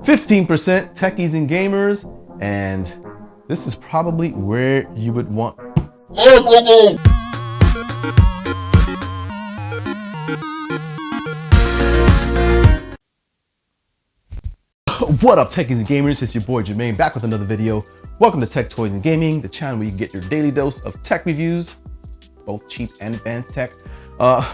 15% techies and gamers, and this is probably where you would want. What up, techies and gamers? It's your boy Jermaine back with another video. Welcome to Tech Toys and Gaming, the channel where you can get your daily dose of tech reviews, both cheap and advanced tech,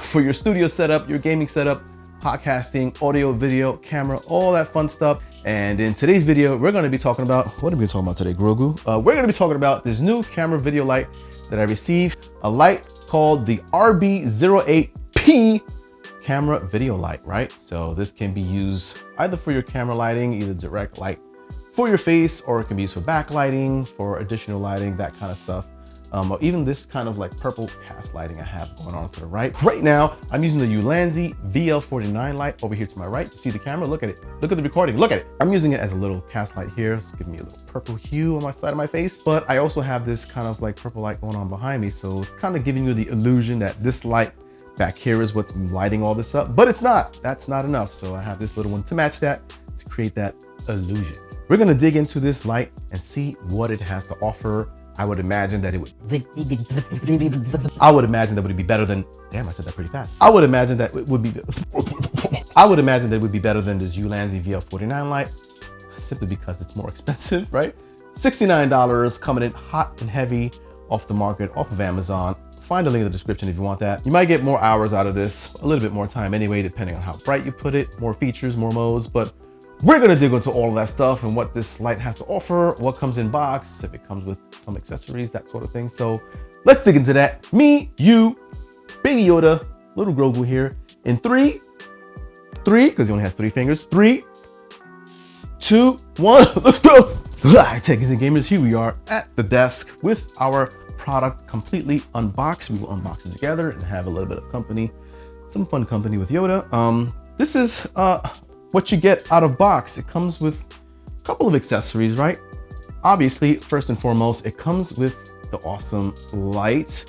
for your studio setup, your gaming setup, podcasting, audio, video, camera, all that fun stuff. And in today's video, we're going to be talking about, what are we talking about today, Grogu? We're going to be talking about this new camera video light that I received, a light called the RB08P camera video light, right? So this can be used either for your camera lighting, either direct light for your face, or it can be used for backlighting, for additional lighting, that kind of stuff. Or even this kind of like purple cast lighting I have going on to the right. Right now, I'm using the Ulanzi VL49 light over here to my right. You see the camera? Look at it. Look at the recording. Look at it. I'm using it as a little cast light here. It's giving me a little purple hue on my side of my face. But I also have this kind of like purple light going on behind me. So it's kind of giving you the illusion that this light back here is what's lighting all this up. But it's not. That's not enough. So I have this little one to match that, to create that illusion. We're going to dig into this light and see what it has to offer. I would imagine that it would be better than, damn, I said that pretty fast. I would imagine that it would be better than this Ulanzi VL49 light, simply because it's more expensive, right? $69 coming in hot and heavy off the market, off of Amazon. Find a link in the description if you want that. You might get more hours out of this, a little bit more time anyway, depending on how bright you put it, more features, more modes, but we're gonna dig into all of that stuff and what this light has to offer, what comes in box, if it comes with some accessories, that sort of thing. So let's dig into that. Me, you, Baby Yoda, little Grogu here, in three, because he only has 3 fingers. 3, 2, 1, let's go. Hi, techies and gamers, here we are at the desk with our product completely unboxed. We will unbox it together and have a little bit of company, some fun company with Yoda. This is what you get out of box. It comes with a couple of accessories, right? Obviously, first and foremost, it comes with the awesome light.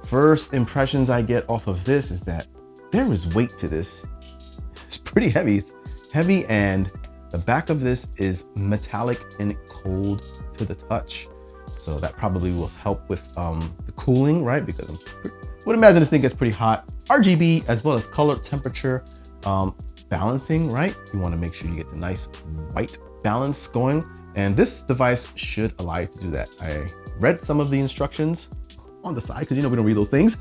First impressions I get off of this is that there is weight to this. It's pretty heavy. It's heavy, and the back of this is metallic and cold to the touch. So that probably will help with the cooling, right? Because I would imagine this thing gets pretty hot. RGB as well as color temperature balancing, right? You want to make sure you get the nice white balance going. And this device should allow you to do that. I read some of the instructions on the side, because you know we don't read those things.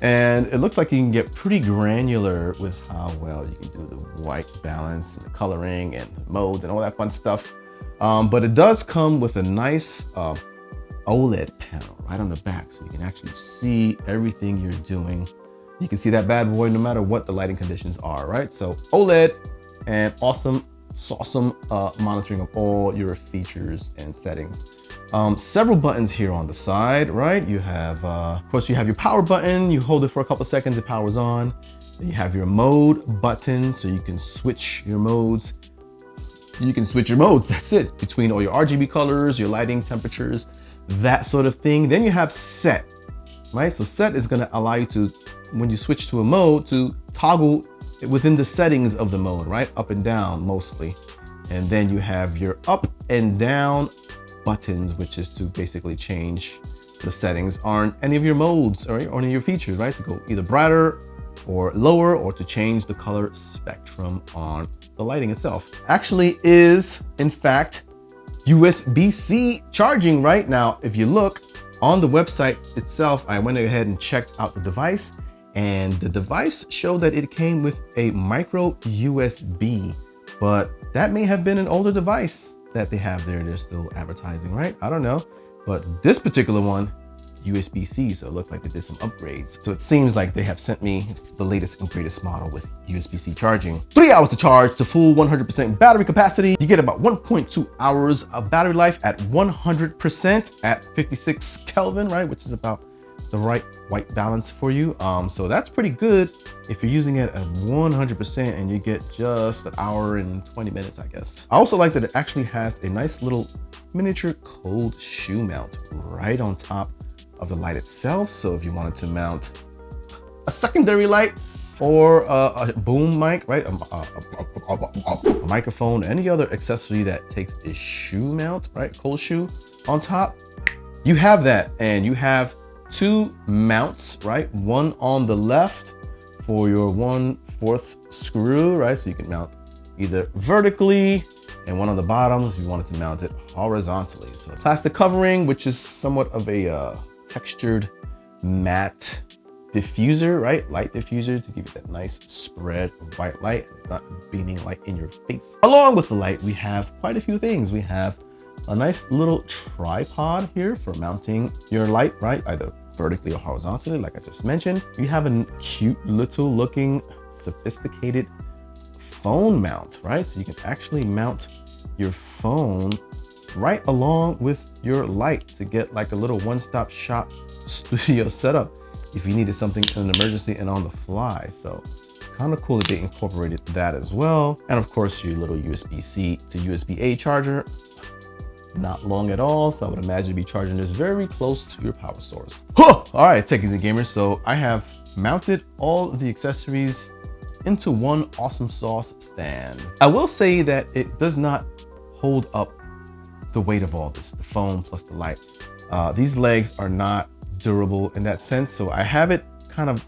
And it looks like you can get pretty granular with how well you can do the white balance and the coloring and modes and all that fun stuff. But it does come with a nice OLED panel right on the back, so you can actually see everything you're doing. You can see that bad boy no matter what the lighting conditions are, right? So OLED and awesome monitoring of all your features and settings. Several buttons here on the side, right? You have, of course, you have your power button. You hold it for a couple of seconds, it powers on. You have your mode button, so you can switch your modes. That's it, between all your RGB colors, your lighting temperatures, that sort of thing. Then you have set, right? So set is gonna allow you to, when you switch to a mode, to toggle within the settings of the mode, right? Up and down mostly. And then you have your up and down buttons, which is to basically change the settings on any of your modes or any of your features, right? To go either brighter or lower, or to change the color spectrum on the lighting itself. Actually is, in fact, USB-C charging right now. If you look on the website itself, I went ahead and checked out the device, and the device showed that it came with a micro USB, but that may have been an older device that they have there. They're still advertising, right? I don't know, but this particular one, USB-C, so it looks like they did some upgrades. So it seems like they have sent me the latest and greatest model with USB-C charging. 3 hours to charge to full 100% battery capacity. You get about 1.2 hours of battery life at 100% at 56 Kelvin, right? Which is about the right white balance for you. So that's pretty good if you're using it at 100% and you get just an hour and 20 minutes, I guess. I also like that it actually has a nice little miniature cold shoe mount right on top of the light itself. So if you wanted to mount a secondary light or a boom mic, right? A microphone, any other accessory that takes a shoe mount, right? Cold shoe on top. You have that, and you have two mounts, right? One on the left for your 1/4 screw, right? So you can mount either vertically, and one on the bottom if you wanted to mount it horizontally. So plastic covering, which is somewhat of a textured matte diffuser, right? Light diffuser to give you that nice spread of white light. It's not beaming light in your face. Along with the light, we have quite a few things. We have a nice little tripod here for mounting your light, right? Either vertically or horizontally, like I just mentioned. You have a cute little looking sophisticated phone mount, right? So you can actually mount your phone right along with your light to get like a little one-stop shop studio setup if you needed something in an emergency and on the fly. So kind of cool that they incorporated that as well. And of course, your little USB-C to USB-A charger. Not long at all, so I would imagine you'd be charging this very close to your power source. Huh! All right, techies and gamers, so I have mounted all of the accessories into one awesome sauce stand. I will say that it does not hold up the weight of all this, the phone plus the light. These legs are not durable in that sense, so I have it kind of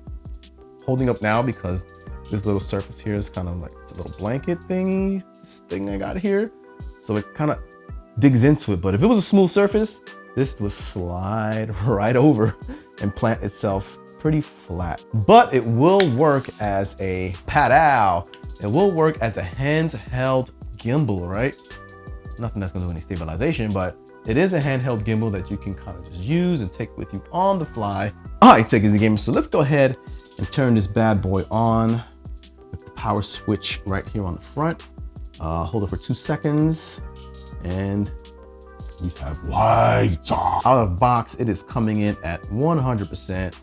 holding up now because this little surface here is kind of like it's a little blanket thingy, this thing I got here. So it kind of digs into it, but if it was a smooth surface, this would slide right over and plant itself pretty flat. But it will work as a it will work as a handheld gimbal, right? Nothing that's gonna do any stabilization, but it is a handheld gimbal that you can kind of just use and take with you on the fly. All right, techies and gamers, so let's go ahead and turn this bad boy on with the power switch right here on the front. Hold it for 2 seconds. And we have light. Out of box, it is coming in at 100%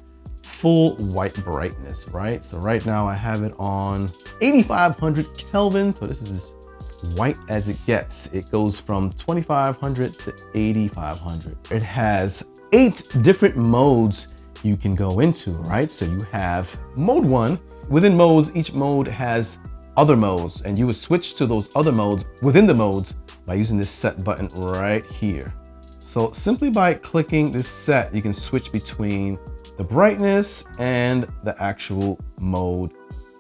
full white brightness, right? So right now I have it on 8500 Kelvin. So this is as white as it gets. It goes from 2500 to 8500. It has 8 different modes you can go into, right? So you have mode 1. Within modes, each mode has other modes, and you would switch to those other modes within the modes by using this set button right here. So simply by clicking this set, you can switch between the brightness and the actual mode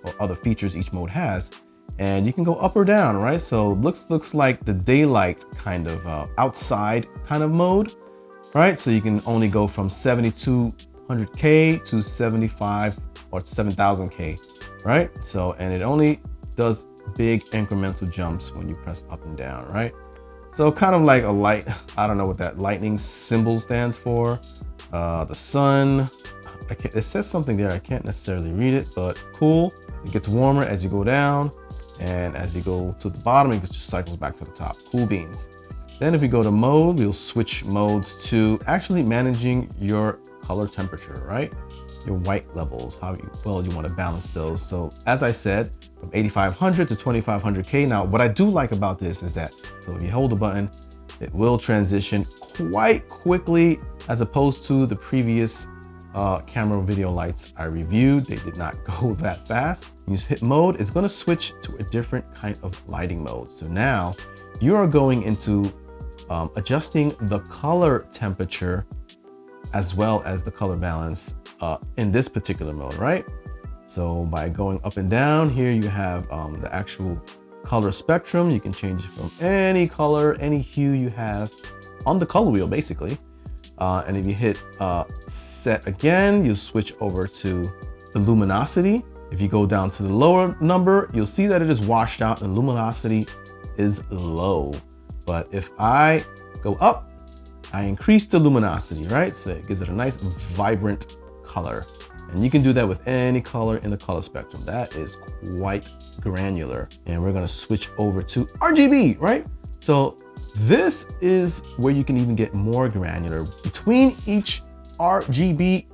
or other features each mode has. And you can go up or down, right? So looks like the daylight kind of outside kind of mode, right? So you can only go from 7200K to 75 or 7000K, right? So, and it only does big incremental jumps when you press up and down, right? So kind of like a light, I don't know what that lightning symbol stands for. The sun, it says something there, I can't necessarily read it, but cool. It gets warmer as you go down, and as you go to the bottom, it just cycles back to the top. Cool beans. Then if we go to mode, we'll switch modes to actually managing your color temperature, right? Your white levels, how well you want to balance those. So as I said, from 8500 to 2500K. Now, what I do like about this is that, so if you hold the button, it will transition quite quickly as opposed to the previous camera video lights I reviewed. They did not go that fast. You just hit mode, it's gonna switch to a different kind of lighting mode. So now you are going into adjusting the color temperature as well as the color balance in this particular mode, right? So by going up and down here, you have the actual color spectrum. You can change it from any color, any hue you have on the color wheel, basically. And if you hit set again, you'll switch over to the luminosity. If you go down to the lower number, you'll see that it is washed out and luminosity is low. But if I go up, I increase the luminosity, right? So it gives it a nice vibrant color. And you can do that with any color in the color spectrum. That is quite granular. And we're gonna switch over to RGB, right? So this is where you can even get more granular. Between each RGB,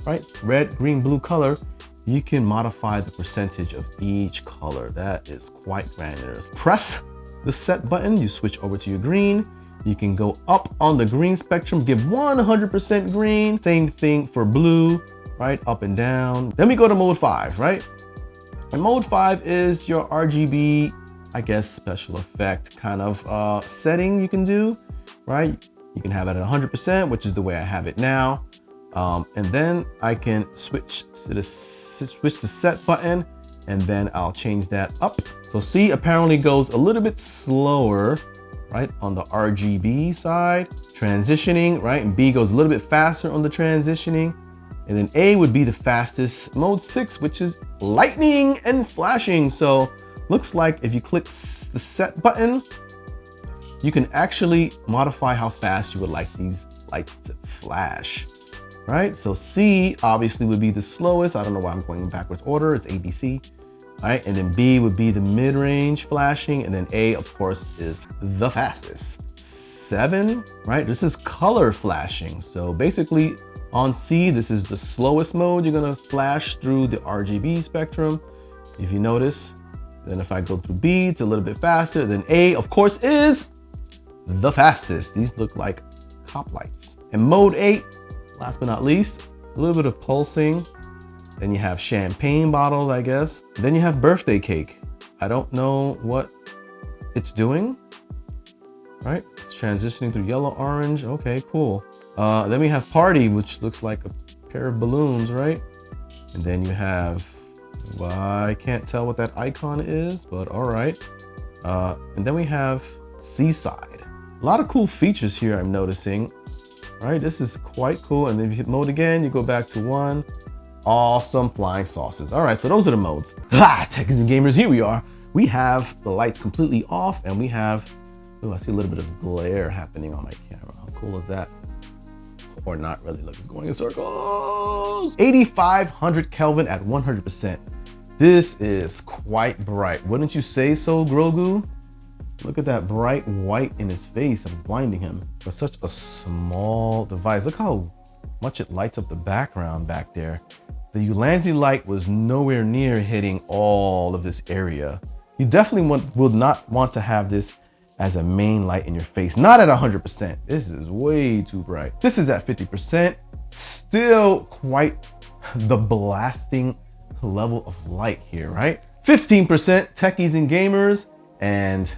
right? Red, green, blue color, you can modify the percentage of each color. That is quite granular. Press the set button, you switch over to your green. You can go up on the green spectrum, give 100% green. Same thing for blue, right? Up and down. Then we go to mode 5, right? And mode 5 is your RGB, I guess, special effect kind of setting you can do, right? You can have it at 100%, which is the way I have it now. And then I can switch to the set button, and then I'll change that up. So C apparently goes a little bit slower, right, on the RGB side, transitioning, right? And B goes a little bit faster on the transitioning. And then A would be the fastest. Mode 6, which is lightning and flashing. So looks like if you click the set button, you can actually modify how fast you would like these lights to flash, right? So C obviously would be the slowest. I don't know why I'm going backwards order. It's ABC, right? And then B would be the mid-range flashing. And then A, of course, is the fastest. 7, right? This is color flashing. So basically on C, this is the slowest mode. You're gonna flash through the RGB spectrum, if you notice. Then if I go through B, it's a little bit faster. Then A, of course, is the fastest. These look like cop lights. And mode 8, last but not least, a little bit of pulsing. Then you have champagne bottles, I guess. Then you have birthday cake. I don't know what it's doing, right? It's transitioning through yellow, orange. Okay, cool. Then we have party, which looks like a pair of balloons, right? And then you have, well, I can't tell what that icon is, but all right. And then we have seaside. A lot of cool features here I'm noticing, right? This is quite cool. And then if you hit mode again, you go back to 1. Awesome flying saucers. All right, so those are the modes. Techies and gamers, here we are. We have the lights completely off, and we have, oh, I see a little bit of glare happening on my camera. How cool is that? Or not really, look, it's going in circles. 8,500 Kelvin at 100%. This is quite bright. Wouldn't you say so, Grogu? Look at that bright white in his face. I'm blinding him. For such a small device. Look how much it lights up the background back there. The Ulanzi light was nowhere near hitting all of this area. You definitely would not want to have this as a main light in your face. Not at 100%. This is way too bright. This is at 50%. Still quite the blasting level of light here, right? 15% techies and gamers. And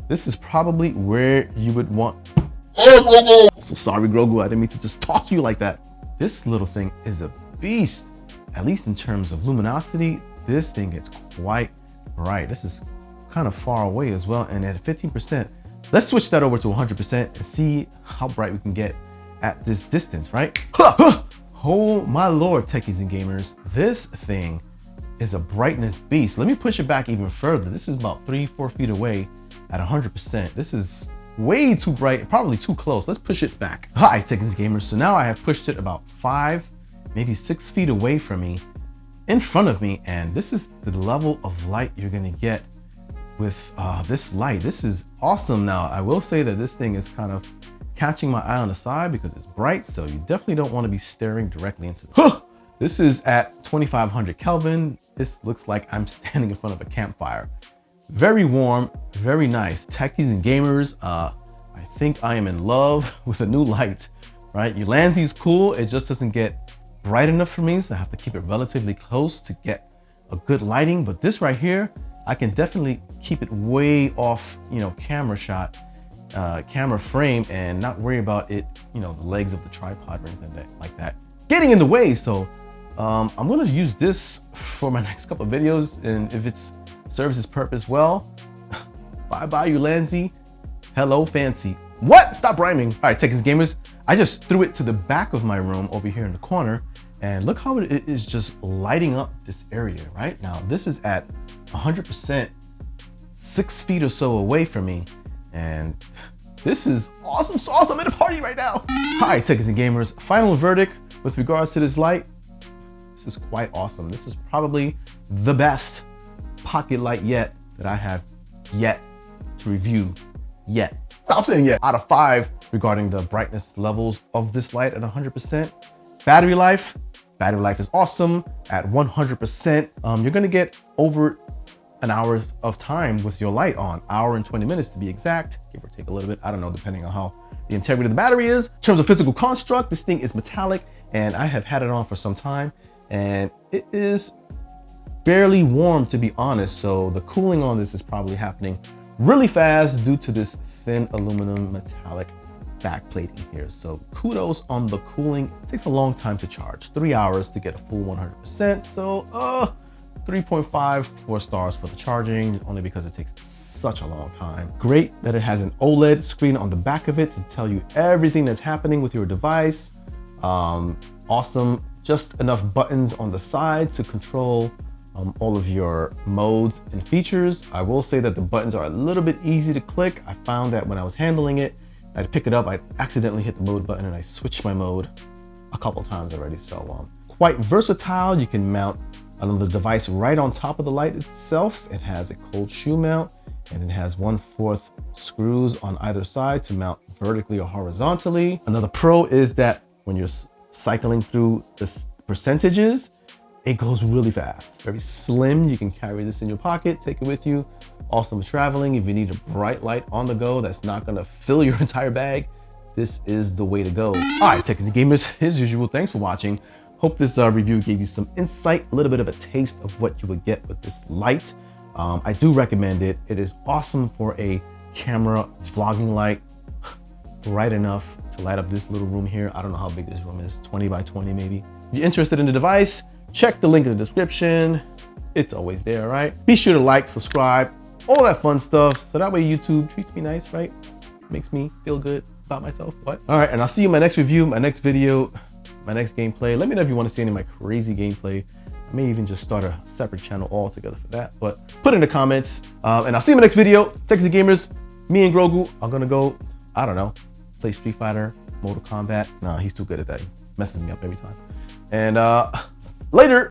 this is probably where you would want. So sorry, Grogu, I didn't mean to just talk to you like that. This little thing is a beast. At least in terms of luminosity, this thing gets quite bright. This is kind of far away as well. And at 15%, let's switch that over to 100% and see how bright we can get at this distance, right? Oh my Lord, techies and gamers. This thing is a brightness beast. Let me push it back even further. This is about 3-4 feet away at 100%. This is way too bright, probably too close. Let's push it back. Hi, techies and gamers. So now I have pushed it about 5, maybe 6 feet away from me, in front of me. And this is the level of light you're gonna get with this light. This is awesome. Now, I will say that this thing is kind of catching my eye on the side because it's bright. So you definitely don't want to be staring directly into it. This is at 2,500 Kelvin. This looks like I'm standing in front of a campfire. Very warm, very nice. Techies and gamers, I think I am in love with a new light, right? Ulanzi is cool. It just doesn't get bright enough for me, so I have to keep it relatively close to get a good lighting. But this right here, I can definitely keep it way off, you know, camera shot, camera frame, and not worry about it, you know, the legs of the tripod or anything like that getting in the way. So I'm gonna use this for my next couple of videos, and if it serves its purpose well, bye-bye Ulanzi, hello fancy. What? Stop rhyming. All right, techies and gamers, I just threw it to the back of my room over here in the corner, and look how it is just lighting up this area right now. This is at 100%, 6 feet or so away from me, and this is awesome sauce. I'm at a party right now. Hi, techies and gamers. Final verdict with regards to this light. This is quite awesome. This is probably the best pocket light yet that I have yet to review yet. Stop saying yet. Out of 5 regarding the brightness levels of this light at 100%. Battery life is awesome at 100%. You're gonna get over an hour of time with your light on, hour and 20 minutes to be exact, give or take a little bit, I don't know, depending on how the integrity of the battery is. In terms of physical construct, this thing is metallic, and I have had it on for some time, and it is barely warm, to be honest. So the cooling on this is probably happening really fast due to this thin aluminum metallic backplating here. So kudos on the cooling. It takes a long time to charge, 3 hours to get a full 100%. So 3.5, 4 stars for the charging, only because it takes such a long time. Great that it has an OLED screen on the back of it to tell you everything that's happening with your device. Awesome, just enough buttons on the side to control all of your modes and features. I will say that the buttons are a little bit easy to click. I found that when I was handling it, I'd pick it up, I'd accidentally hit the mode button and I switched my mode a couple times already. So quite versatile. You can mount the device right on top of the light itself. It has a cold shoe mount, and it has 1/4 screws on either side to mount vertically or horizontally. Another pro is that when you're cycling through the percentages, it goes really fast. Very slim. You can carry this in your pocket, take it with you. Awesome for traveling. If you need a bright light on the go that's not gonna fill your entire bag, this is the way to go. All right, Techs and Gamers, as usual, thanks for watching. Hope this review gave you some insight, a little bit of a taste of what you would get with this light. I do recommend it. It is awesome for a camera vlogging light, bright enough to light up this little room here. I don't know how big this room is, 20 by 20 maybe. If you're interested in the device, check the link in the description. It's always there, right? Be sure to like, subscribe, all that fun stuff. So that way YouTube treats me nice, right? Makes me feel good about myself. What? All right, and I'll see you in my next review, my next video, my next gameplay. Let me know if you want to see any of my crazy gameplay. I may even just start a separate channel altogether for that, but put in the comments. And I'll see you in my next video. Techs and Gamers, me and Grogu are gonna go, I don't know, play Street Fighter, Mortal Kombat. Nah, he's too good at that. He messes me up every time. And later.